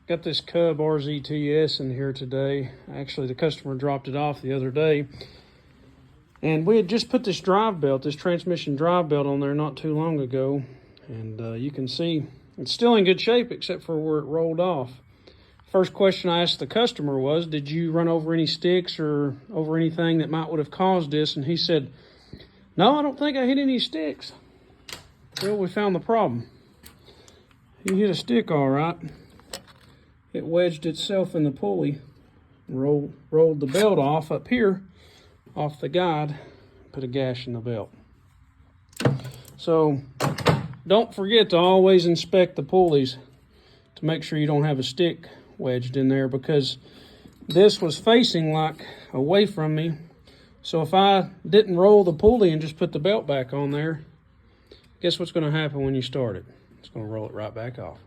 Got this Cub RZTS in here today. Actually, the customer dropped it off the other day. And we had just put this drive belt, this transmission drive belt on there not too long ago. And you can see it's still in good shape except for where it rolled off. First question I asked the customer was, did you run over any sticks or over anything that might would have caused this? And he said, no, I don't think I hit any sticks. Well, we found the problem. He hit a stick all right. It wedged itself in the pulley, rolled the belt off up here, off the guide, put a gash in the belt. So don't forget to always inspect the pulleys to make sure you don't have a stick wedged in there, because this was facing like away from me. So if I didn't roll the pulley and just put the belt back on there, guess what's going to happen when you start it? It's going to roll it right back off.